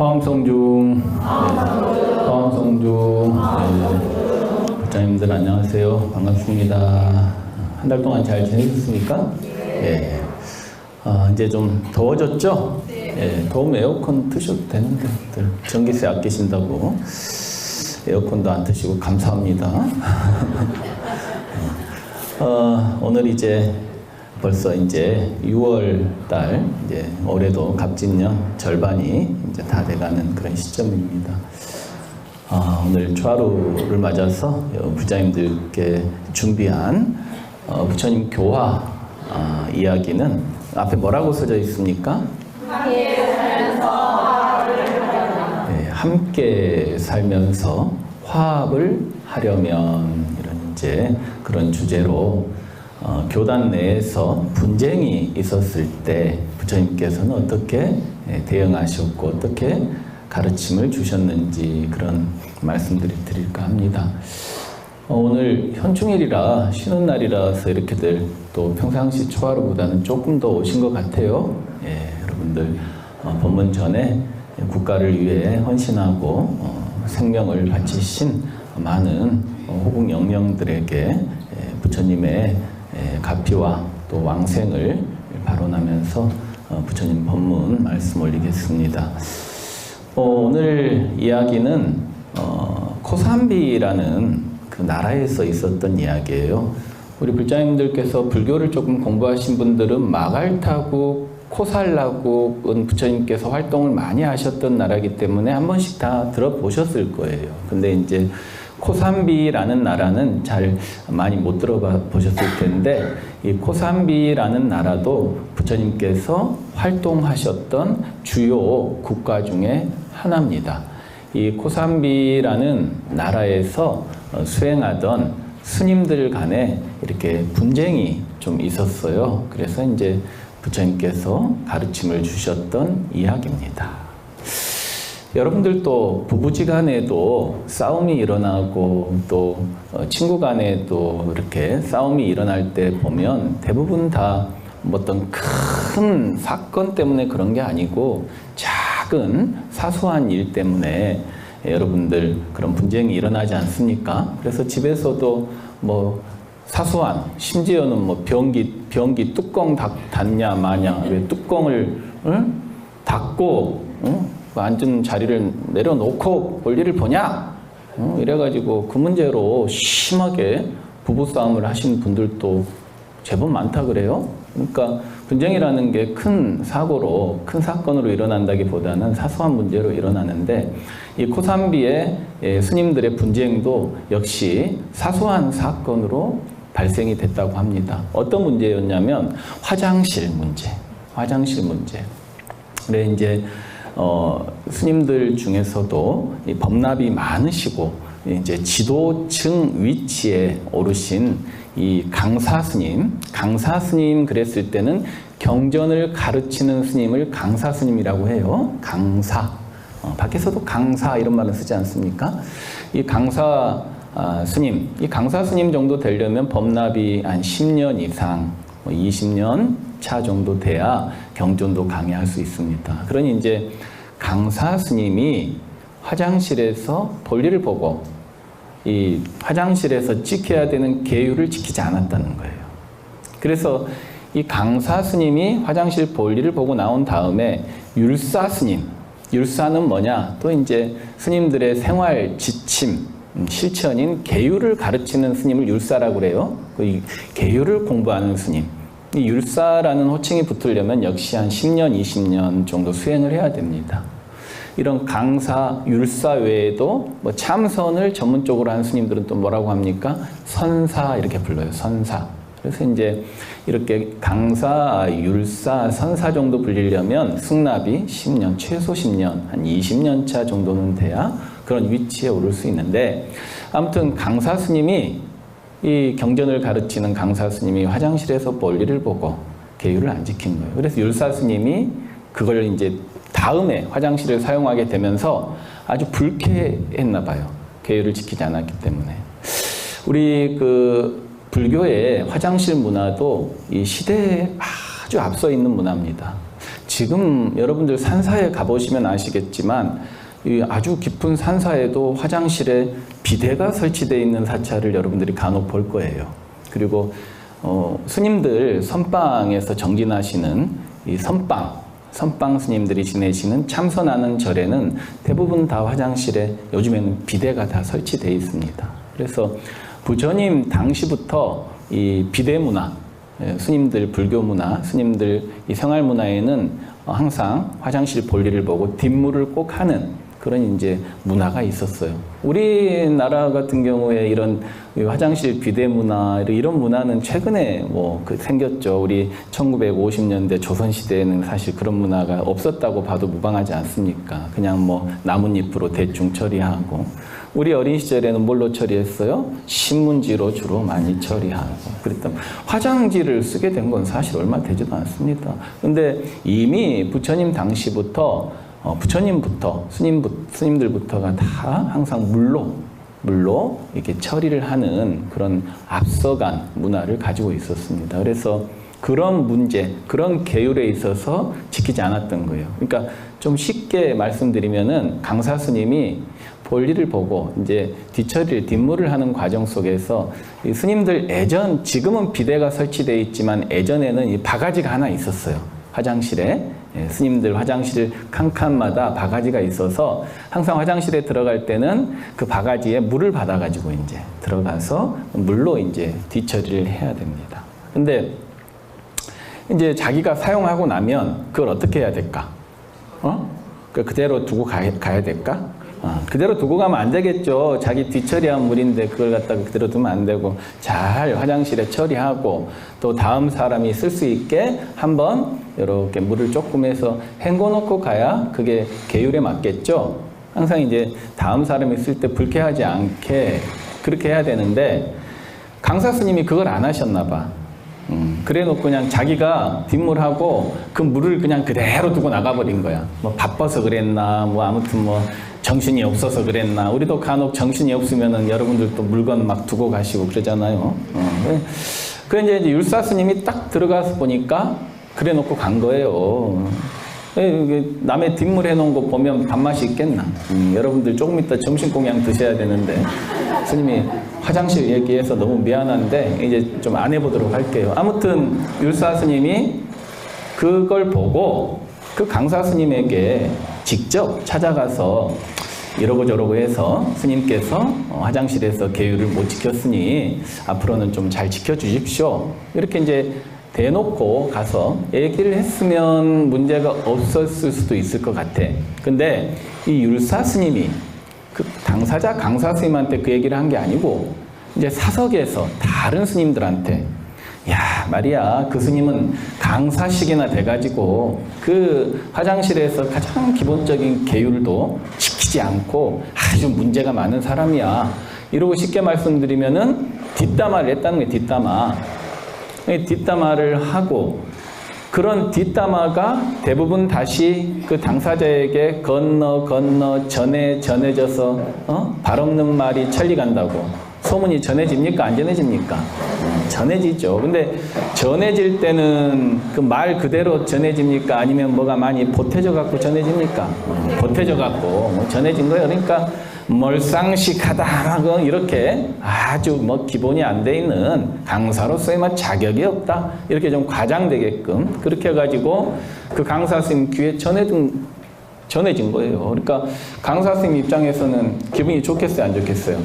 화엄성중. 화엄성중. 네. 부장님들 안녕하세요. 반갑습니다. 한 달 동안 잘 지내셨습니까? 네. 이제 좀 더워졌죠? 네. 더우면 에어컨 트셔도 되는데 전기세 아끼신다고 에어컨도 안 트시고 감사합니다. 오늘 이제 벌써 이제 6월 달, 이제 올해도 갑진년 절반이 이제 다 돼가는 그런 시점입니다. 오늘 초하루를 맞아서 부자님들께 준비한 부처님 교화 이야기는 앞에 뭐라고 써져 있습니까? 함께 살면서 화합을 하려면. 네, 함께 살면서 화합을 하려면 이런 이제 그런 주제로 교단 내에서 분쟁이 있었을 때 부처님께서는 어떻게 대응하셨고 어떻게 가르침을 주셨는지 그런 말씀들을 드릴까 합니다. 오늘 현충일이라 쉬는 날이라서 이렇게들 또 평상시 초하루보다는 조금 더 오신 것 같아요. 예, 여러분들 법문 전에 국가를 위해 헌신하고 생명을 바치신 많은 호국 영령들에게 부처님의 가피와 또 왕생을 발언하면서 부처님 법문 말씀 올리겠습니다. 오늘 이야기는 코산비라는 그 나라에서 있었던 이야기예요. 우리 불자님들께서 불교를 조금 공부하신 분들은 마갈타국, 코살라국은 부처님께서 활동을 많이 하셨던 나라이기 때문에 한 번씩 다 들어보셨을 거예요. 근데 이제 코산비라는 나라는 잘 많이 못 들어보셨을 텐데 이 코산비라는 나라도 부처님께서 활동하셨던 주요 국가 중에 하나입니다. 이 코산비라는 나라에서 수행하던 스님들 간에 이렇게 분쟁이 좀 있었어요. 그래서 이제 부처님께서 가르침을 주셨던 이야기입니다. 여러분들도 부부지간에도 싸움이 일어나고 또 친구 간에도 이렇게 싸움이 일어날 때 보면 대부분 다 어떤 큰 사건 때문에 그런 게 아니고 작은 사소한 일 때문에 여러분들 그런 분쟁이 일어나지 않습니까? 그래서 집에서도 뭐 사소한 심지어는 뭐 변기 뚜껑 닫냐 마냐 왜 뚜껑을 닫고 앉은 자리를 내려놓고 볼일을 보냐? 이래가지고 그 문제로 심하게 부부싸움을 하신 분들도 제법 많다 그래요. 그러니까 분쟁이라는 게 큰 사고로, 큰 사건으로 일어난다기보다는 사소한 문제로 일어나는데 이 코산비의 스님들의 분쟁도 역시 사소한 사건으로 발생이 됐다고 합니다. 어떤 문제였냐면 화장실 문제. 근데 이제 스님들 중에서도 이 법납이 많으시고 이제 지도층 위치에 오르신 이 강사 스님 그랬을 때는 경전을 가르치는 스님을 강사 스님이라고 해요. 강사. 밖에서도 강사 이런 말은 쓰지 않습니까? 이 강사 스님 정도 되려면 법납이 한 10년 이상, 20년 차 정도 돼야 경전도 강의할 수 있습니다. 그러니 이제 강사 스님이 화장실에서 볼일을 보고 이 화장실에서 지켜야 되는 계율을 지키지 않았다는 거예요. 그래서 이 강사 스님이 화장실 볼일을 보고 나온 다음에 율사 스님, 율사는 뭐냐? 또 이제 스님들의 생활 지침, 실천인 계율을 가르치는 스님을 율사라고 그래요. 그 계율을 공부하는 스님. 이 율사라는 호칭이 붙으려면 역시 한 10년, 20년 정도 수행을 해야 됩니다. 이런 강사, 율사 외에도 뭐 참선을 전문적으로 하는 스님들은 또 뭐라고 합니까? 선사 이렇게 불러요. 선사. 그래서 이제 이렇게 강사, 율사, 선사 정도 불리려면 승납이 10년, 최소 10년, 한 20년 차 정도는 돼야 그런 위치에 오를 수 있는데 아무튼 강사 스님이 이 경전을 가르치는 강사 스님이 화장실에서 볼일을 보고 계율을 안 지킨 거예요. 그래서 율사 스님이 그걸 이제 다음에 화장실을 사용하게 되면서 아주 불쾌했나 봐요. 계율을 지키지 않았기 때문에. 우리 그 불교의 화장실 문화도 이 시대에 아주 앞서 있는 문화입니다. 지금 여러분들 산사에 가보시면 아시겠지만 이 아주 깊은 산사에도 화장실에 비데가 설치되어 있는 사찰을 여러분들이 간혹 볼 거예요. 그리고 스님들 선방에서 정진하시는 이 선방 스님들이 지내시는 참선하는 절에는 대부분 다 화장실에 요즘에는 비데가 다 설치되어 있습니다. 그래서 부처님 당시부터 이 비데 문화, 스님들 불교 문화, 스님들 이 생활 문화에는 항상 화장실 볼일을 보고 뒷물을 꼭 하는 그런 이제 문화가 있었어요. 우리나라 같은 경우에 이런 화장실 비대 문화 이런 문화는 최근에 뭐 생겼죠. 우리 1950년대 조선 시대에는 사실 그런 문화가 없었다고 봐도 무방하지 않습니까? 그냥 뭐 나뭇잎으로 대충 처리하고. 우리 어린 시절에는 뭘로 처리했어요? 신문지로 주로 많이 처리하고. 그랬던 화장지를 쓰게 된 건 사실 얼마 되지도 않습니다. 근데 이미 부처님 당시부터 부처님부터 스님들부터가 다 항상 물로 이렇게 처리를 하는 그런 앞서간 문화를 가지고 있었습니다. 그래서 그런 문제, 그런 계율에 있어서 지키지 않았던 거예요. 그러니까 좀 쉽게 말씀드리면은 강사 스님이 볼일을 보고 이제 뒷물을 하는 과정 속에서 이 스님들 지금은 비데가 설치되어 있지만 예전에는 이 바가지가 하나 있었어요. 화장실에. 스님들 화장실 칸칸마다 바가지가 있어서 항상 화장실에 들어갈 때는 그 바가지에 물을 받아가지고 이제 들어가서 물로 이제 뒷처리를 해야 됩니다. 근데 이제 자기가 사용하고 나면 그걸 어떻게 해야 될까? 그대로 두고 가야 될까? 그대로 두고 가면 안 되겠죠. 자기 뒤처리한 물인데 그걸 갖다가 그대로 두면 안 되고 잘 화장실에 처리하고 또 다음 사람이 쓸 수 있게 한번 이렇게 물을 조금 해서 헹궈 놓고 가야 그게 계율에 맞겠죠. 항상 이제 다음 사람이 쓸 때 불쾌하지 않게 그렇게 해야 되는데 강사 스님이 그걸 안 하셨나 봐. 그래 놓고 그냥 자기가 뒷물하고 그 물을 그냥 그대로 두고 나가버린 거야. 뭐 바빠서 그랬나, 뭐 아무튼 뭐 정신이 없어서 그랬나. 우리도 간혹 정신이 없으면은 여러분들도 물건 막 두고 가시고 그러잖아요. 그 이제 율사 스님이 딱 들어가서 보니까 그래 놓고 간 거예요. 남의 뒷물 해놓은 거 보면 밥맛이 있겠나. 여러분들 조금 이따 점심 공양 드셔야 되는데 스님이 화장실 얘기해서 너무 미안한데 이제 좀 안 해보도록 할게요. 아무튼 율사 스님이 그걸 보고 그 강사 스님에게 직접 찾아가서 이러고 저러고 해서 스님께서 화장실에서 계율을 못 지켰으니 앞으로는 좀 잘 지켜주십시오. 이렇게 이제 대놓고 가서 얘기를 했으면 문제가 없었을 수도 있을 것 같아. 근데 이 율사 스님이 그 당사자 강사 스님한테 그 얘기를 한 게 아니고 이제 사석에서 다른 스님들한테 야 말이야 그 스님은 강사식이나 돼가지고 그 화장실에서 가장 기본적인 계율도 지키지 않고 아주 문제가 많은 사람이야. 이러고 쉽게 말씀드리면은 뒷담화를 했다는 거예요. 뒷담화를 하고 그런 뒷담화가 대부분 다시 그 당사자에게 전해져서 발 없는 말이 천리 간다고. 소문이 전해집니까? 안 전해집니까? 전해지죠. 근데 전해질 때는 그 말 그대로 전해집니까? 아니면 뭐가 많이 보태져 갖고 전해집니까? 보태져 갖고 전해진 거예요. 그러니까 멀상식하다 이렇게 아주 뭐 기본이 안 돼 있는 강사로서의 뭐 자격이 없다 이렇게 좀 과장되게끔 그렇게 해가지고 그 강사 스님 귀에 전해진 거예요. 그러니까 강사 스님 입장에서는 기분이 좋겠어요, 안 좋겠어요?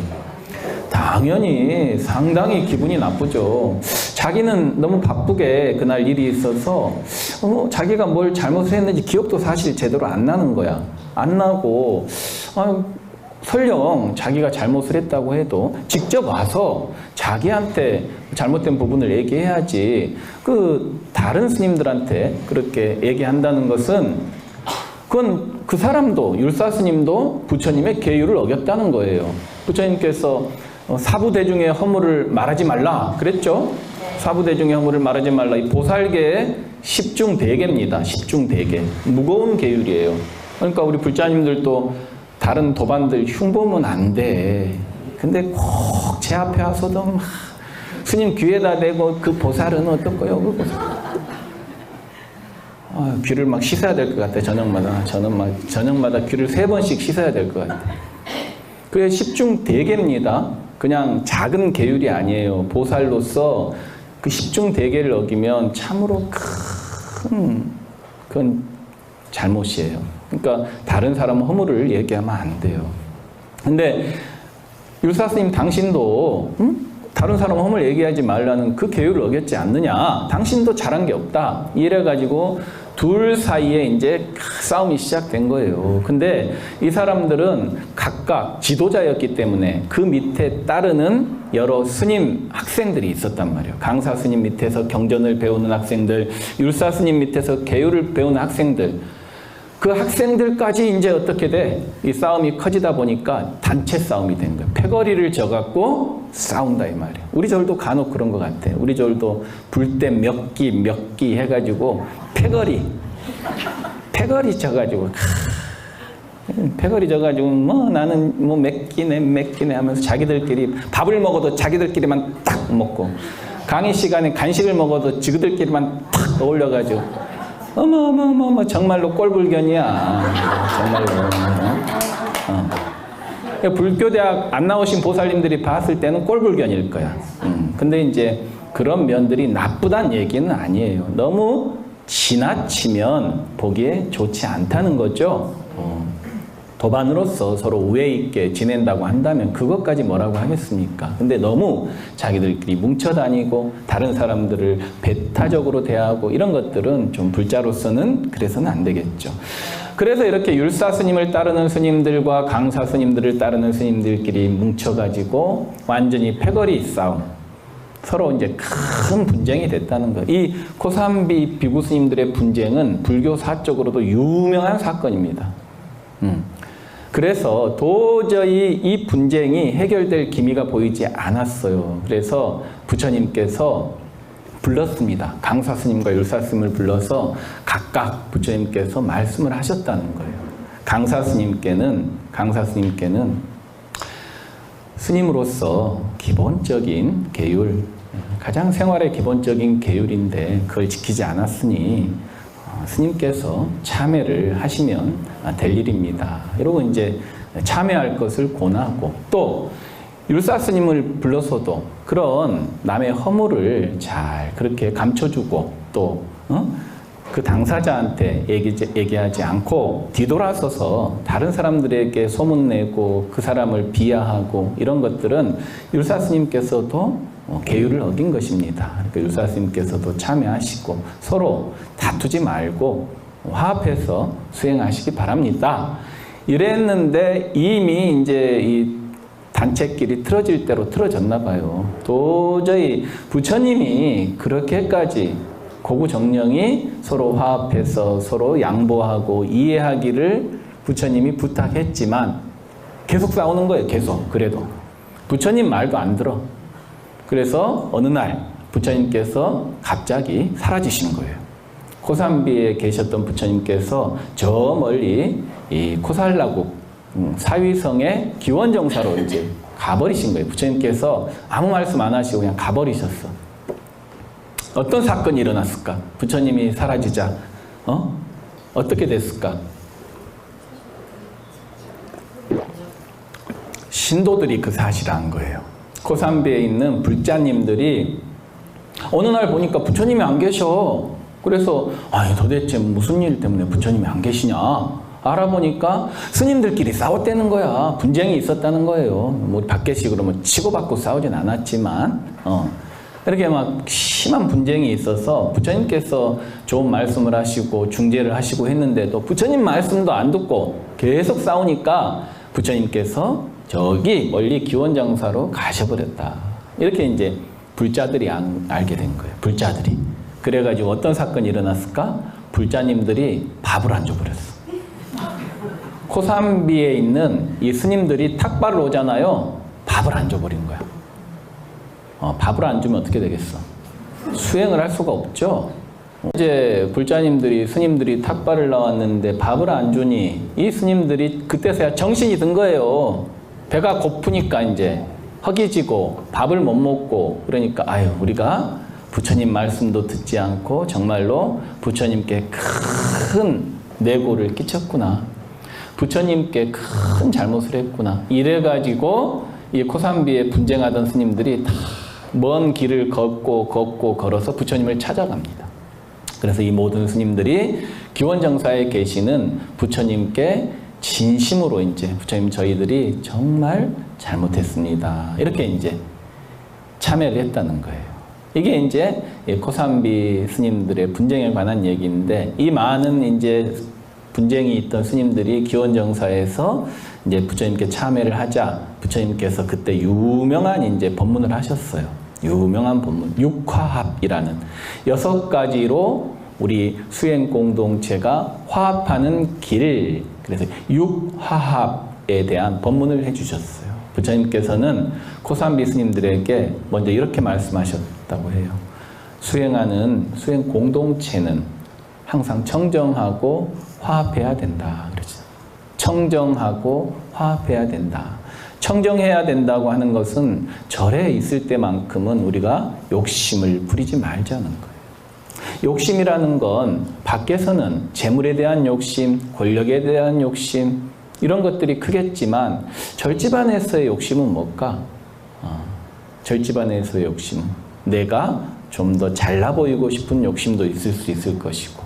당연히 상당히 기분이 나쁘죠. 자기는 너무 바쁘게 그날 일이 있어서 자기가 뭘 잘못을 했는지 기억도 사실 제대로 안 나는 거야. 안 나고 설령 자기가 잘못을 했다고 해도 직접 와서 자기한테 잘못된 부분을 얘기해야지 그 다른 스님들한테 그렇게 얘기한다는 것은 그건 그 사람도 율사 스님도 부처님의 계율을 어겼다는 거예요. 부처님께서 사부대중의 허물을 말하지 말라 그랬죠? 사부대중의 허물을 말하지 말라. 이 보살계의 십중대계입니다. 십중대계. 무거운 계율이에요. 그러니까 우리 불자님들도 다른 도반들 흉보면 안 돼. 근데 꼭 제 앞에 와서도 스님 귀에다 대고 그 보살은 어떨까요? 그 보살. 귀를 막 씻어야 될 것 같아. 저녁마다 귀를 3번씩 씻어야 될 것 같아. 그게 10중 대계입니다. 그냥 작은 계율이 아니에요. 보살로서 그 10중 대계를 어기면 참으로 큰 그건 잘못이에요. 그러니까 다른 사람 허물을 얘기하면 안 돼요. 근데 율사스님 당신도 다른 사람 허물 얘기하지 말라는 그 계율을 어겼지 않느냐. 당신도 잘한 게 없다. 이래가지고 둘 사이에 이제 싸움이 시작된 거예요. 근데 이 사람들은 각각 지도자였기 때문에 그 밑에 따르는 여러 스님 학생들이 있었단 말이에요. 강사 스님 밑에서 경전을 배우는 학생들, 율사 스님 밑에서 계율을 배우는 학생들. 그 학생들까지 이제 어떻게 돼? 이 싸움이 커지다 보니까 단체 싸움이 된 거예요. 패거리를 져갖고 싸운다 이 말이에요. 우리 절도 간혹 그런 것 같아. 우리 절도 불 때 몇 기 해가지고 패거리 져가지고 패거리 져가지고 뭐 나는 뭐 몇 끼네 하면서 자기들끼리 밥을 먹어도 자기들끼리만 딱 먹고 강의 시간에 간식을 먹어도 지그들끼리만 탁 어울려가지고 어머 정말로 꼴불견이야. 정말로. 불교대학 안 나오신 보살님들이 봤을 때는 꼴불견일 거야. 근데 이제 그런 면들이 나쁘단 얘기는 아니에요. 너무 지나치면 보기에 좋지 않다는 거죠. 도반으로서 서로 우애 있게 지낸다고 한다면 그것까지 뭐라고 하겠습니까? 근데 너무 자기들끼리 뭉쳐다니고 다른 사람들을 배타적으로 대하고 이런 것들은 좀 불자로서는 그래서는 안 되겠죠. 그래서 이렇게 율사 스님을 따르는 스님들과 강사 스님들을 따르는 스님들끼리 뭉쳐가지고 완전히 패거리 싸움, 서로 이제 큰 분쟁이 됐다는 거예요. 이 코삼비 비구 스님들의 분쟁은 불교사적으로도 유명한 사건입니다. 그래서 도저히 이 분쟁이 해결될 기미가 보이지 않았어요. 그래서 부처님께서 불렀습니다. 강사 스님과 율사 스님을 불러서 각각 부처님께서 말씀을 하셨다는 거예요. 강사 스님께는 스님으로서 기본적인 계율, 가장 생활의 기본적인 계율인데 그걸 지키지 않았으니 스님께서 참회를 하시면 될 일입니다. 이러고 이제 참회할 것을 권하고, 또 율사 스님을 불러서도 그런 남의 허물을 잘 그렇게 감춰주고, 또 그 당사자한테 얘기하지 않고 뒤돌아서서 다른 사람들에게 소문내고 그 사람을 비하하고 이런 것들은 율사 스님께서도 계율을 어긴 것입니다. 그러니까 율사 스님께서도 참여하시고 서로 다투지 말고 화합해서 수행하시기 바랍니다. 이랬는데 이미 이제 이 단체끼리 틀어질 대로 틀어졌나 봐요. 도저히 부처님이 그렇게까지 고구정령이 서로 화합해서 서로 양보하고 이해하기를 부처님이 부탁했지만 계속 싸우는 거예요. 계속. 그래도 부처님 말도 안 들어. 그래서 어느 날 부처님께서 갑자기 사라지신 거예요. 코삼비에 계셨던 부처님께서 저 멀리 이 코살라국 사위성의 기원정사로 이제 가버리신 거예요. 부처님께서 아무 말씀 안 하시고 그냥 가버리셨어. 어떤 사건이 일어났을까? 부처님이 사라지자 어떻게 됐을까? 신도들이 그 사실을 안 거예요. 코삼비에 있는 불자님들이 어느 날 보니까 부처님이 안 계셔. 그래서 아니 도대체 무슨 일 때문에 부처님이 안 계시냐 알아보니까 스님들끼리 싸웠다는 거야. 분쟁이 있었다는 거예요. 뭐 밖에식으로 뭐 치고받고 싸우진 않았지만 이렇게 막 심한 분쟁이 있어서 부처님께서 좋은 말씀을 하시고 중재를 하시고 했는데도 부처님 말씀도 안 듣고 계속 싸우니까 부처님께서 저기 멀리 기원정사로 가셔버렸다. 이렇게 이제 불자들이 알게 된 거예요. 불자들이. 그래가지고 어떤 사건이 일어났을까? 불자님들이 밥을 안 줘버렸어. 코삼비에 있는 이 스님들이 탁발을 오잖아요. 밥을 안 줘버린 거야. 밥을 안 주면 어떻게 되겠어? 수행을 할 수가 없죠. 이제 불자님들이 스님들이 탁발을 나왔는데 밥을 안 주니 이 스님들이 그때서야 정신이 든 거예요. 배가 고프니까 이제 허기지고 밥을 못 먹고 그러니까 아유 우리가 부처님 말씀도 듣지 않고 정말로 부처님께 큰 뇌고를 끼쳤구나. 부처님께 큰 잘못을 했구나. 이래가지고 이 코삼비에 분쟁하던 스님들이 다 먼 길을 걷고 걸어서 부처님을 찾아갑니다. 그래서 이 모든 스님들이 기원정사에 계시는 부처님께 진심으로 이제 부처님 저희들이 정말 잘못했습니다. 이렇게 이제 참회를 했다는 거예요. 이게 이제 코삼비 스님들의 분쟁에 관한 얘기인데 이 많은 이제 분쟁이 있던 스님들이 기원정사에서 이제 부처님께 참회를 하자 부처님께서 그때 유명한 이제 법문을 하셨어요. 유명한 법문, 육화합이라는 6가지로 우리 수행 공동체가 화합하는 길, 그래서 육화합에 대한 법문을 해주셨어요. 부처님께서는 코삼비 스님들에게 먼저 이렇게 말씀하셨다고 해요. 수행 공동체는 항상 청정하고 화합해야 된다. 그렇죠. 청정하고 화합해야 된다. 청정해야 된다고 하는 것은 절에 있을 때만큼은 우리가 욕심을 부리지 말자는 거예요. 욕심이라는 건 밖에서는 재물에 대한 욕심, 권력에 대한 욕심 이런 것들이 크겠지만 절집안에서의 욕심은 뭘까? 절집안에서의 욕심은 내가 좀 더 잘나 보이고 싶은 욕심도 있을 수 있을 것이고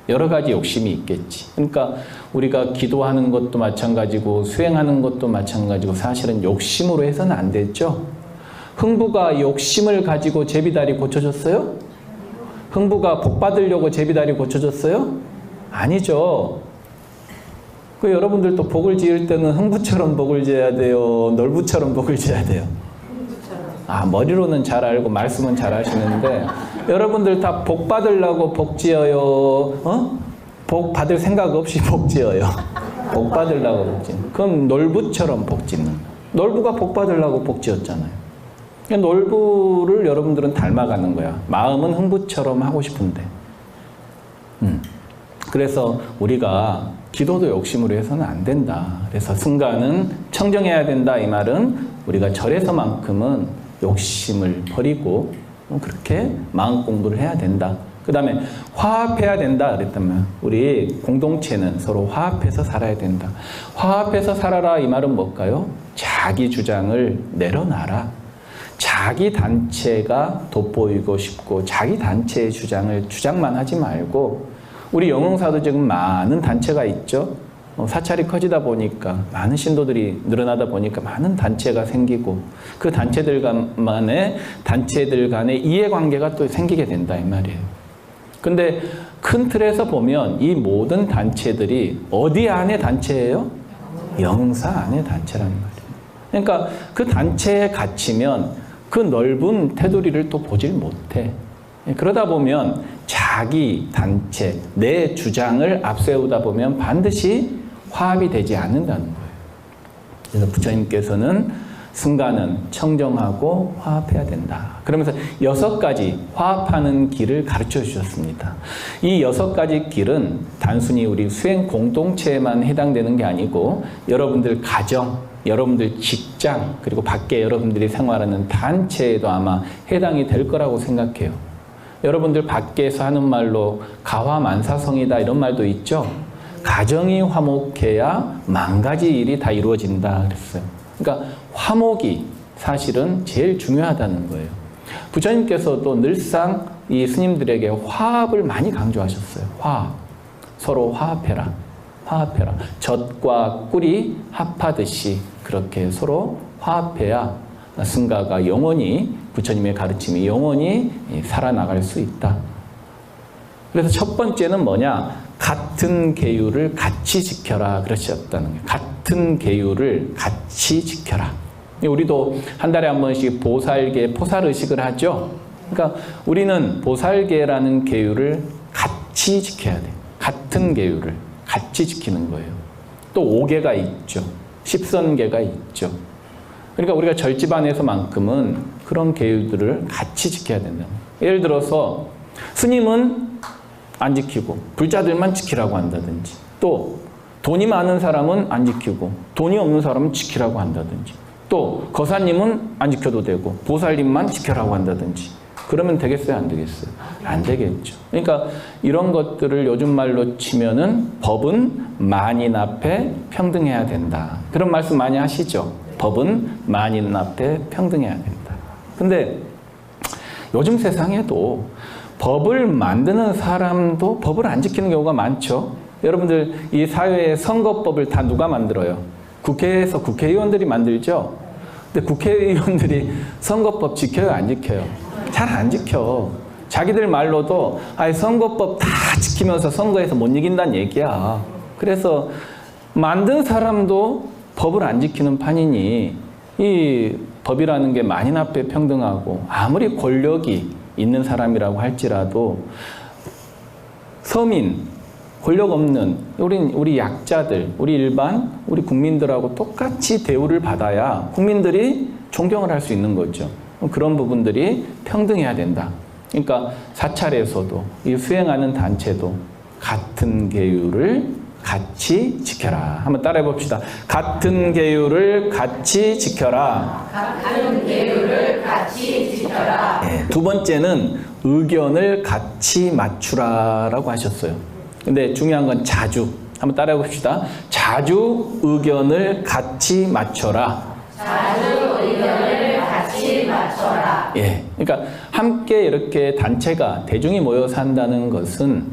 여러 가지 욕심이 있겠지. 그러니까 우리가 기도하는 것도 마찬가지고 수행하는 것도 마찬가지고 사실은 욕심으로 해서는 안 됐죠. 흥부가 욕심을 가지고 제비다리 고쳐줬어요? 흥부가 복 받으려고 제비다리 고쳐줬어요? 아니죠. 그 여러분들도 복을 지을 때는 흥부처럼 복을 지어야 돼요? 놀부처럼 복을 지어야 돼요? 머리로는 잘 알고 말씀은 잘 하시는데 여러분들 다 복 받으려고 복 지어요? 복 받을 생각 없이 복 지어요. 복 받으려고 복 지는. 그럼 놀부처럼 복 짓는. 놀부가 복 받으려고 복 지었잖아요. 놀부를 여러분들은 닮아가는 거야. 마음은 흥부처럼 하고 싶은데. 그래서 우리가 기도도 욕심으로 해서는 안 된다. 그래서 승가는 청정해야 된다. 이 말은 우리가 절에서만큼은 욕심을 버리고 그렇게 마음 공부를 해야 된다. 그 다음에 화합해야 된다 그랬다면 우리 공동체는 서로 화합해서 살아야 된다. 화합해서 살아라 이 말은 뭘까요? 자기 주장을 내려놔라. 자기 단체가 돋보이고 싶고 자기 단체의 주장만 하지 말고 우리 영흥사도 지금 많은 단체가 있죠. 사찰이 커지다 보니까 많은 신도들이 늘어나다 보니까 많은 단체가 생기고 그 단체들 간의 이해관계가 또 생기게 된다 이 말이에요. 근데 큰 틀에서 보면 이 모든 단체들이 어디 안에 단체예요? 영흥사 안에 단체란 말이에요. 그러니까 그 단체에 갇히면 그 넓은 테두리를 또 보질 못해. 그러다 보면 자기 단체, 내 주장을 앞세우다 보면 반드시 화합이 되지 않는다는 거예요. 그래서 부처님께서는 승가는 청정하고 화합해야 된다. 그러면서 6가지 화합하는 길을 가르쳐 주셨습니다. 이 6가지 길은 단순히 우리 수행 공동체에만 해당되는 게 아니고 여러분들 가정, 여러분들 직장, 그리고 밖에 여러분들이 생활하는 단체에도 아마 해당이 될 거라고 생각해요. 여러분들 밖에서 하는 말로 가화만사성이다 이런 말도 있죠. 가정이 화목해야 만가지 일이 다 이루어진다 그랬어요. 그러니까 화목이 사실은 제일 중요하다는 거예요. 부처님께서도 늘상 이 스님들에게 화합을 많이 강조하셨어요. 화합. 서로 화합해라. 화합해라. 젖과 꿀이 합하듯이 그렇게 서로 화합해야 승가가 영원히 부처님의 가르침이 영원히 살아나갈 수 있다. 그래서 첫 번째는 뭐냐? 같은 계율을 같이 지켜라 그러셨다는 거예요. 같은 계율을 같이 지켜라. 우리도 한 달에 한 번씩 보살계 포살의식을 하죠. 그러니까 우리는 보살계라는 계율을 같이 지켜야 돼요. 같은 계율을 같이 지키는 거예요. 또 5계가 있죠. 10선계가 있죠. 그러니까 우리가 절집안에서만큼은 그런 계율들을 같이 지켜야 된다. 예를 들어서 스님은 안 지키고 불자들만 지키라고 한다든지 또 돈이 많은 사람은 안 지키고 돈이 없는 사람은 지키라고 한다든지 또 거사님은 안 지켜도 되고 보살님만 지켜라고 한다든지 그러면 되겠어요? 안 되겠어요? 안 되겠죠. 그러니까 이런 것들을 요즘 말로 치면은 법은 만인 앞에 평등해야 된다. 그런 말씀 많이 하시죠? 법은 만인 앞에 평등해야 된다. 근데 요즘 세상에도 법을 만드는 사람도 법을 안 지키는 경우가 많죠. 여러분들 이 사회의 선거법을 다 누가 만들어요? 국회에서 국회의원들이 만들죠. 근데 국회의원들이 선거법 지켜요? 안 지켜요? 잘 안 지켜. 자기들 말로도 선거법 다 지키면서 선거에서 못 이긴다는 얘기야. 그래서 만든 사람도 법을 안 지키는 판이니 이 법이라는 게 만인 앞에 평등하고 아무리 권력이 있는 사람이라고 할지라도 서민, 권력 없는 우리 약자들, 우리 국민들하고 똑같이 대우를 받아야 국민들이 존경을 할 수 있는 거죠. 그런 부분들이 평등해야 된다. 그러니까 사찰에서도 이 수행하는 단체도 같은 계율을 같이 지켜라. 한번 따라해 봅시다. 같은 계율을 같이 지켜라. 같은 계율을 같이 지켜라. 네, 두 번째는 의견을 같이 맞추라라고 하셨어요. 근데 중요한 건 자주. 한번 따라해 봅시다. 자주 의견을 같이 맞춰라. 자주 의견을 같이 맞춰라. 예. 그러니까 함께 이렇게 단체가 대중이 모여서 한다는 것은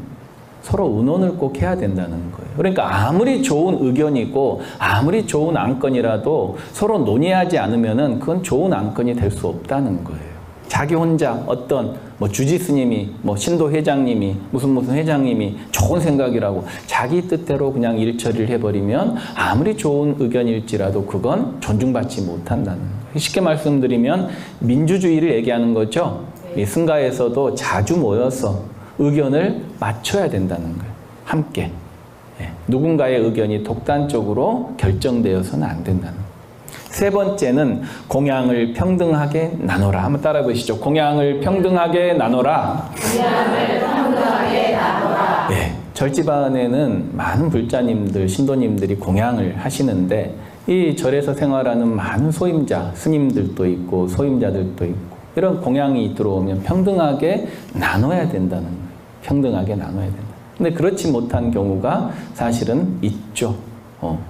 서로 의논을 꼭 해야 된다는 거예요. 그러니까 아무리 좋은 의견이고 아무리 좋은 안건이라도 서로 논의하지 않으면은 그건 좋은 안건이 될 수 없다는 거예요. 자기 혼자 어떤 주지 스님이 신도 회장님이 무슨 회장님이 좋은 생각이라고 자기 뜻대로 그냥 일처리를 해버리면 아무리 좋은 의견일지라도 그건 존중받지 못한다는 거예요. 쉽게 말씀드리면 민주주의를 얘기하는 거죠. 이 승가에서도 자주 모여서 의견을 맞춰야 된다는 거예요. 함께. 예. 누군가의 의견이 독단적으로 결정되어서는 안 된다는 거예요. 세 번째는 공양을 평등하게 나눠라. 한번 따라해 보시죠. 공양을 평등하게 나눠라. 공양을 평등하게 나눠라. 예. 절지반에는 많은 불자님들, 신도님들이 공양을 하시는데 이 절에서 생활하는 많은 소임자, 스님들도 있고 소임자들도 있고 이런 공양이 들어오면 평등하게 나눠야 된다는 거예요. 평등하게 나눠야 된다. 근데 그렇지 못한 경우가 사실은 있죠.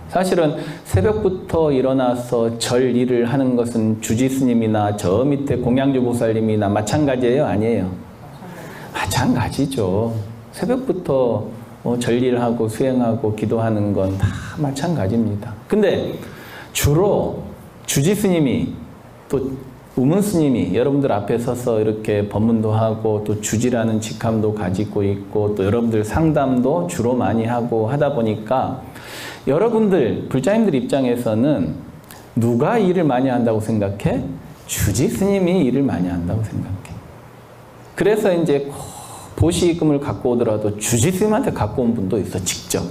사실은 새벽부터 일어나서 절 일을 하는 것은 주지 스님이나 저 밑에 공양주 보살님이나 마찬가지예요? 아니에요? 마찬가지죠. 새벽부터 절 일하고 수행하고 기도하는 건 다 마찬가지입니다. 근데 주로 주지 스님이 또 우문 스님이 여러분들 앞에 서서 이렇게 법문도 하고 또 주지라는 직함도 가지고 있고 또 여러분들 상담도 주로 많이 하고 하다 보니까 여러분들 불자님들 입장에서는 누가 일을 많이 한다고 생각해? 주지 스님이 일을 많이 한다고 생각해. 그래서 이제 보시금을 갖고 오더라도 주지 스님한테 갖고 온 분도 있어, 직접.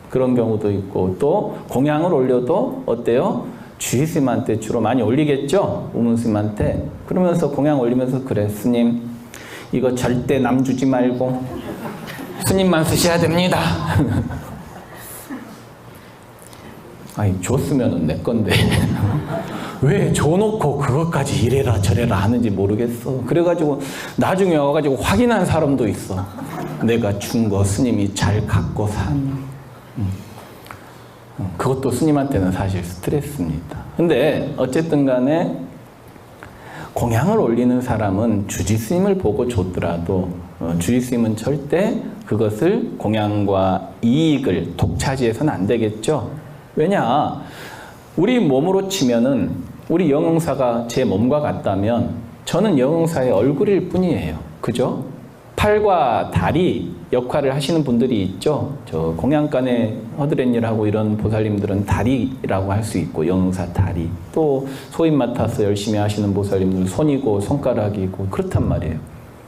그런 경우도 있고 또 공양을 올려도 어때요? 주지 스님한테 주로 많이 올리겠죠? 우문 스님한테. 그러면서 공양 올리면서 그래 스님 이거 절대 남 주지 말고 스님만 쓰셔야 됩니다. 아니 줬으면 내 건데 왜 줘놓고 그것까지 이래라 저래라 하는지 모르겠어. 그래가지고 나중에 와가지고 확인한 사람도 있어. 내가 준 거 스님이 잘 갖고 산. 그것도 스님한테는 사실 스트레스입니다. 근데 어쨌든 간에 공양을 올리는 사람은 주지 스님을 보고 줬더라도 주지 스님은 절대 그것을 공양과 이익을 독차지해서는 안 되겠죠. 왜냐? 우리 몸으로 치면은 우리 영흥사가 제 몸과 같다면 저는 영흥사의 얼굴일 뿐이에요. 그죠? 팔과 다리 역할을 하시는 분들이 있죠. 저 공양간에 허드렛일하고 이런 보살님들은 다리라고 할 수 있고 영흥사 다리. 또 소임 맡아서 열심히 하시는 보살님들 손이고 손가락이고 그렇단 말이에요.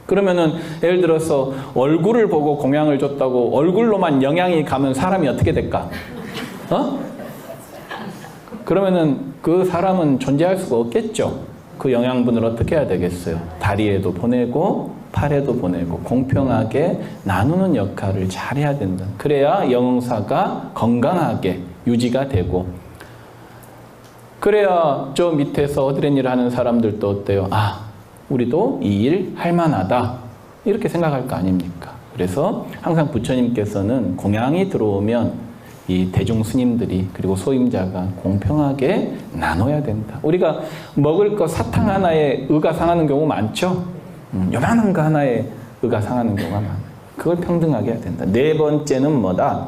그러면은 예를 들어서 얼굴을 보고 공양을 줬다고 얼굴로만 영향이 가면 사람이 어떻게 될까? 그러면은 그 사람은 존재할 수가 없겠죠. 그 영양분을 어떻게 해야 되겠어요? 다리에도 보내고 팔에도 보내고 공평하게 나누는 역할을 잘 해야 된다. 그래야 영흥사가 건강하게 유지가 되고 그래야 저 밑에서 허드렛일 하는 사람들도 어때요? 우리도 이 일 할 만하다. 이렇게 생각할 거 아닙니까? 그래서 항상 부처님께서는 공양이 들어오면 이 대중 스님들이 그리고 소임자가 공평하게 나눠야 된다. 우리가 먹을 거 사탕 하나에 의가 상하는 경우 많죠? 요만한 거 하나에 의가 상하는 경우가 많아요. 그걸 평등하게 해야 된다. 네 번째는 뭐다?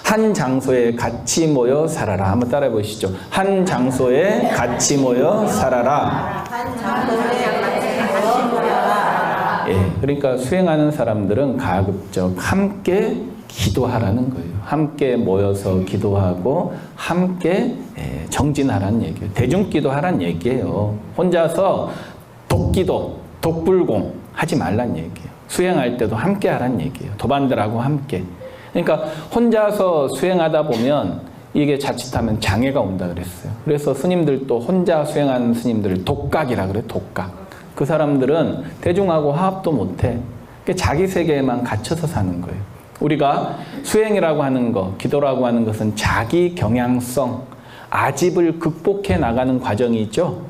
한 장소에 같이 모여 살아라. 한번 따라해 보시죠. 한 장소에 같이 모여 살아라. 한 장소에 같이 모여라. 예, 그러니까 수행하는 사람들은 가급적 함께 기도하라는 거예요. 함께 모여서 기도하고 함께 정진하라는 얘기예요. 대중기도 하라는 얘기예요. 혼자서 독기도, 독불공 하지 말란 얘기예요. 수행할 때도 함께 하라는 얘기예요. 도반들하고 함께. 그러니까 혼자서 수행하다 보면 이게 자칫하면 장애가 온다 그랬어요. 그래서 스님들도 혼자 수행하는 스님들을 독각이라 그래요. 독각. 그 사람들은 대중하고 화합도 못해. 자기 세계에만 갇혀서 사는 거예요. 우리가 수행이라고 하는 거, 기도라고 하는 것은 자기 경향성, 아집을 극복해 나가는 과정이죠.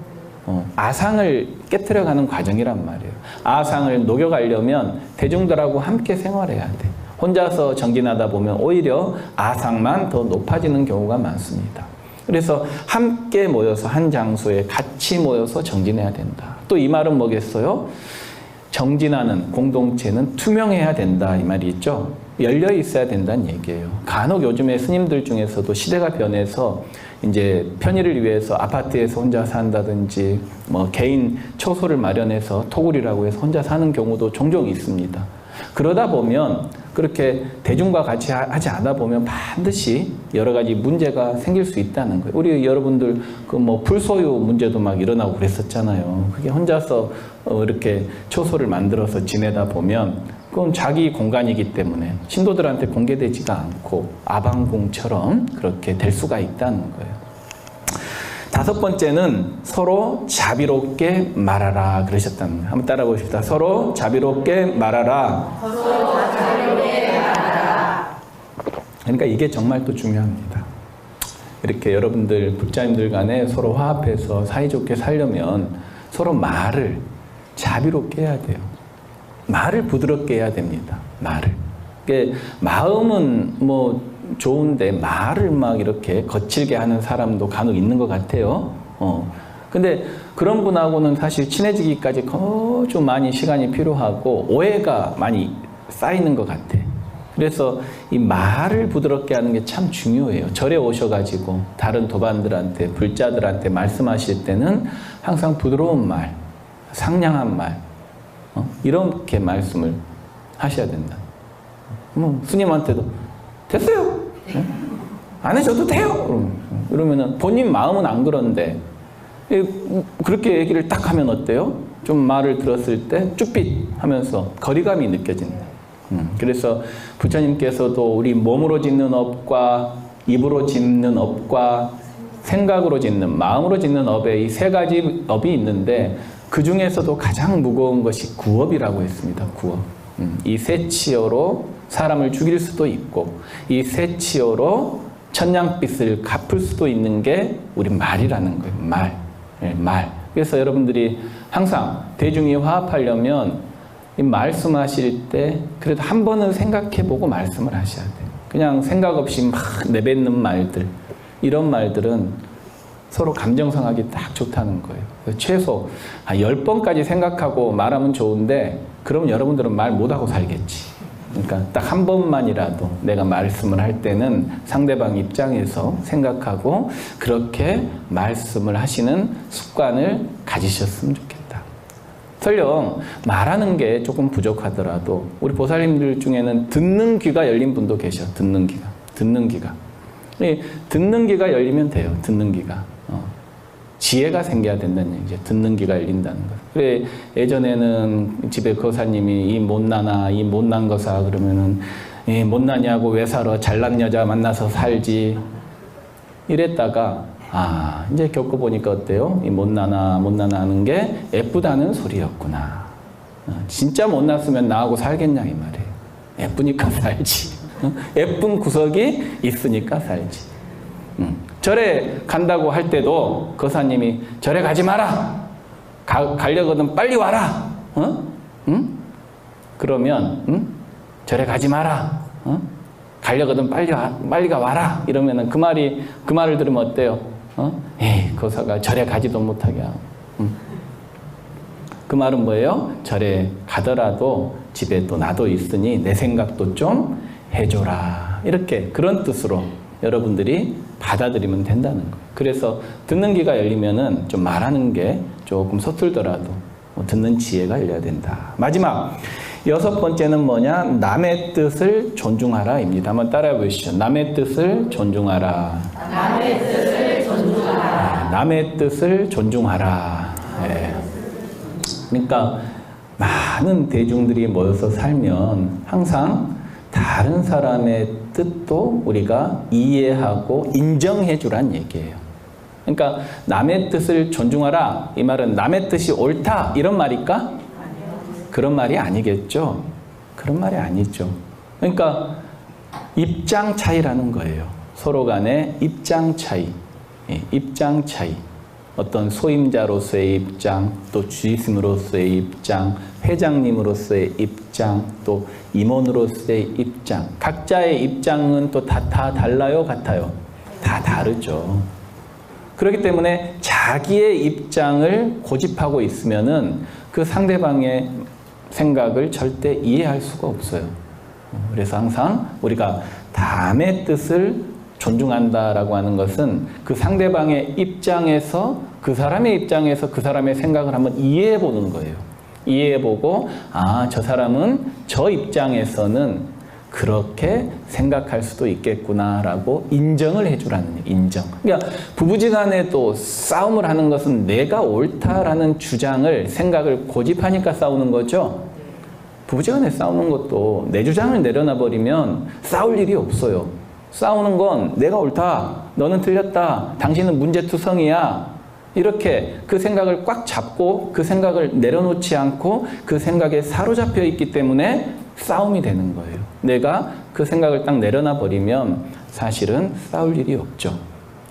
아상을 깨트려가는 과정이란 말이에요. 아상을 녹여가려면 대중들하고 함께 생활해야 돼. 혼자서 정진하다 보면 오히려 아상만 더 높아지는 경우가 많습니다. 그래서 함께 모여서 한 장소에 같이 모여서 정진해야 된다. 또 이 말은 뭐겠어요? 정진하는 공동체는 투명해야 된다 이 말이 있죠. 열려 있어야 된다는 얘기예요. 간혹 요즘에 스님들 중에서도 시대가 변해서 이제 편의를 위해서 아파트에서 혼자 산다든지 뭐 개인 초소를 마련해서 토굴이라고 해서 혼자 사는 경우도 종종 있습니다. 그러다 보면 그렇게 대중과 같이 하지 않다 보면 반드시 여러 가지 문제가 생길 수 있다는 거예요. 우리 여러분들 그 뭐 불소유 문제도 막 일어나고 그랬었잖아요. 그게 혼자서 이렇게 초소를 만들어서 지내다 보면 그건 자기 공간이기 때문에 신도들한테 공개되지가 않고 아방궁처럼 그렇게 될 수가 있다는 거예요. 다섯 번째는 서로 자비롭게 말하라 그러셨다는 거예요. 한번 따라 보십시다. 서로 자비롭게 말하라. 서로 자비롭게 말하라. 그러니까 이게 정말 또 중요합니다. 이렇게 여러분들 불자님들 간에 서로 화합해서 사이좋게 살려면 서로 말을 자비롭게 해야 돼요. 말을 부드럽게 해야 됩니다. 말을. 마음은 뭐 좋은데 말을 막 이렇게 거칠게 하는 사람도 간혹 있는 것 같아요. 근데 그런 분하고는 사실 친해지기까지 좀 많이 시간이 필요하고 오해가 많이 쌓이는 것 같아. 그래서 이 말을 부드럽게 하는 게 참 중요해요. 절에 오셔가지고 다른 도반들한테, 불자들한테 말씀하실 때는 항상 부드러운 말, 상냥한 말, 이렇게 말씀을 하셔야 된다. 스님한테도 됐어요. 안 해줘도 돼요. 그러면은 본인 마음은 안 그런데 그렇게 얘기를 딱 하면 어때요? 좀 말을 들었을 때 쭈삣 하면서 거리감이 느껴진다. 그래서 부처님께서도 우리 몸으로 짓는 업과 입으로 짓는 업과 생각으로 짓는, 마음으로 짓는 업에 이 세 가지 업이 있는데 그 중에서도 가장 무거운 것이 구업이라고 했습니다. 구업. 이 세 치여로 사람을 죽일 수도 있고 이 세 치여로 천냥빚을 갚을 수도 있는 게 우리 말이라는 거예요. 말. 그래서 여러분들이 항상 대중이 화합하려면 이 말씀하실 때 그래도 한 번은 생각해보고 말씀을 하셔야 돼요. 그냥 생각 없이 막 내뱉는 말들, 이런 말들은 서로 감정상하기 딱 좋다는 거예요. 최소 10번까지 생각하고 말하면 좋은데 그럼 여러분들은 말 못하고 살겠지. 그러니까 딱 한 번만이라도 내가 말씀을 할 때는 상대방 입장에서 생각하고 그렇게 말씀을 하시는 습관을 가지셨으면 좋겠다. 설령 말하는 게 조금 부족하더라도 우리 보살님들 중에는 듣는 귀가 열린 분도 계셔. 듣는 귀가. 듣는 귀가 열리면 돼요. 듣는 귀가. 지혜가 생겨야 된다는 얘기죠. 듣는 귀가 열린다는 것. 그래, 예전에는 집에 거사님이 이 못난 거사 그러면은 이 못나냐고 왜 살아? 잘난 여자 만나서 살지. 이랬다가 이제 겪어보니까 어때요? 이 못나나 하는 게 예쁘다는 소리였구나. 진짜 못났으면 나하고 살겠냐 이 말이에요. 예쁘니까 살지. 예쁜 구석이 있으니까 살지. 절에 간다고 할 때도 거사님이 절에 가지 마라. 가려거든 빨리 와라. 응? 그러면 절에 가지 마라. 가려거든 빨리가 와라. 이러면은 그 말을 들으면 어때요? 에이, 거사가 절에 가지도 못하게 하고. 그 말은 뭐예요? 절에 가더라도 집에 또 나도 있으니 내 생각도 좀 해줘라. 이렇게 그런 뜻으로 여러분들이 받아들이면 된다는 거예요. 그래서 듣는 귀가 열리면은 좀 말하는 게 조금 서툴더라도 듣는 지혜가 열려야 된다. 마지막 6번째는 뭐냐? 남의 뜻을 존중하라입니다. 한번 따라해 보시죠. 남의 뜻을 존중하라. 남의 뜻을 존중하라. 남의 뜻을 존중하라. 네. 그러니까 많은 대중들이 모여서 살면 항상 다른 사람의 뜻도 우리가 이해하고 인정해 주란 얘기예요. 그러니까 남의 뜻을 존중하라. 이 말은 남의 뜻이 옳다 이런 말일까? 그런 말이 아니겠죠. 그런 말이 아니죠. 그러니까 입장 차이라는 거예요. 서로 간의 입장 차이. 입장 차이. 어떤 소임자로서의 입장, 또 주임으로서의 입장, 회장님으로서의 입장, 또 임원으로서의 입장. 각자의 입장은 또 다 달라요? 같아요? 다 다르죠. 그렇기 때문에 자기의 입장을 고집하고 있으면은 그 상대방의 생각을 절대 이해할 수가 없어요. 그래서 항상 우리가 남의 뜻을 존중한다라고 하는 것은 그 상대방의 입장에서 그 사람의 입장에서 그 사람의 생각을 한번 이해해 보는 거예요. 이해해 보고 저 사람은 저 입장에서는 그렇게 생각할 수도 있겠구나라고 인정을 해주라는 거예요. 인정. 그러니까 부부지간에도 싸움을 하는 것은 내가 옳다라는 주장을 생각을 고집하니까 싸우는 거죠. 부부지간에 싸우는 것도 내 주장을 내려놔 버리면 싸울 일이 없어요. 싸우는 건 내가 옳다, 너는 틀렸다, 당신은 문제투성이야. 이렇게 그 생각을 꽉 잡고 그 생각을 내려놓지 않고 그 생각에 사로잡혀 있기 때문에 싸움이 되는 거예요. 내가 그 생각을 딱 내려놔 버리면 사실은 싸울 일이 없죠.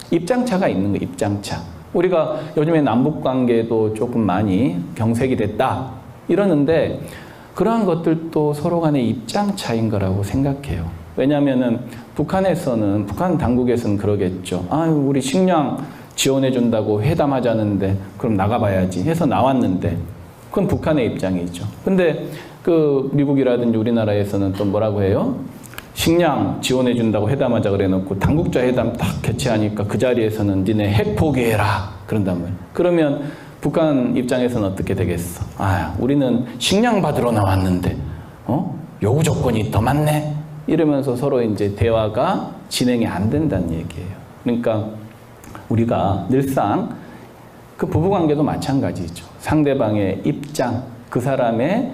입장차가 있는 거예요. 입장차. 우리가 요즘에 남북관계도 조금 많이 경색이 됐다 이러는데 그러한 것들도 서로 간의 입장차인 거라고 생각해요. 왜냐하면은 북한 당국에서는 그러겠죠. 우리 식량 지원해준다고 회담하자는데 그럼 나가봐야지 해서 나왔는데 그건 북한의 입장이죠. 근데 그 미국이라든지 우리나라에서는 또 뭐라고 해요? 식량 지원해준다고 회담하자 그래놓고 당국자 회담 딱 개최하니까 그 자리에서는 니네 핵 포기해라 그런단 말이에요. 그러면 북한 입장에서는 어떻게 되겠어? 우리는 식량 받으러 나왔는데 요구 조건이 더 많네? 이러면서 서로 이제 대화가 진행이 안 된다는 얘기예요. 그러니까 우리가 늘상 그 부부관계도 마찬가지죠. 상대방의 입장, 그 사람의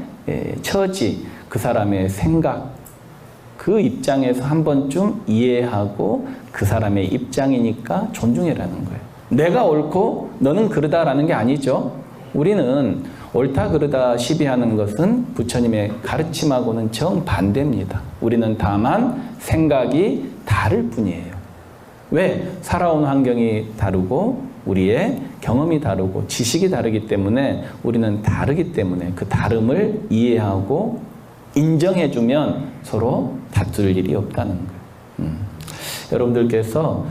처지, 그 사람의 생각, 그 입장에서 한 번쯤 이해하고 그 사람의 입장이니까 존중해라는 거예요. 내가 옳고 너는 그러다라는 게 아니죠. 우리는 옳다 그르다 시비하는 것은 부처님의 가르침하고는 정반대입니다. 우리는 다만 생각이 다를 뿐이에요. 왜? 살아온 환경이 다르고 우리의 경험이 다르고 지식이 다르기 때문에 우리는 다르기 때문에 그 다름을 이해하고 인정해주면 서로 다툴 일이 없다는 거예요. 여러분들께서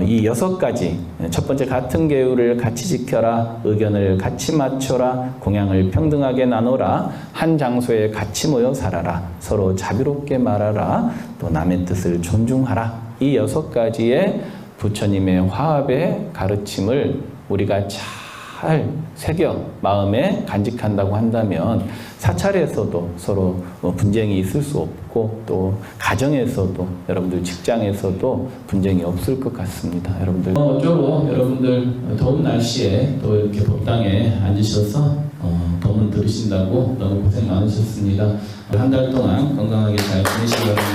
이 6가지, 첫 번째 같은 계율을 같이 지켜라, 의견을 같이 맞춰라, 공양을 평등하게 나눠라, 한 장소에 같이 모여 살아라, 서로 자비롭게 말하라, 또 남의 뜻을 존중하라. 이 6가지의 부처님의 화합의 가르침을 우리가 잘 새겨 마음에 간직한다고 한다면 사찰에서도 서로 분쟁이 있을 수 없고 또 가정에서도 여러분들 직장에서도 분쟁이 없을 것 같습니다. 여러분들 어쩌고 여러분들 더운 날씨에 또 이렇게 법당에 앉으셔서 법문 들으신다고 너무 고생 많으셨습니다. 한 달 동안 건강하게 잘 지내시기 바랍니다.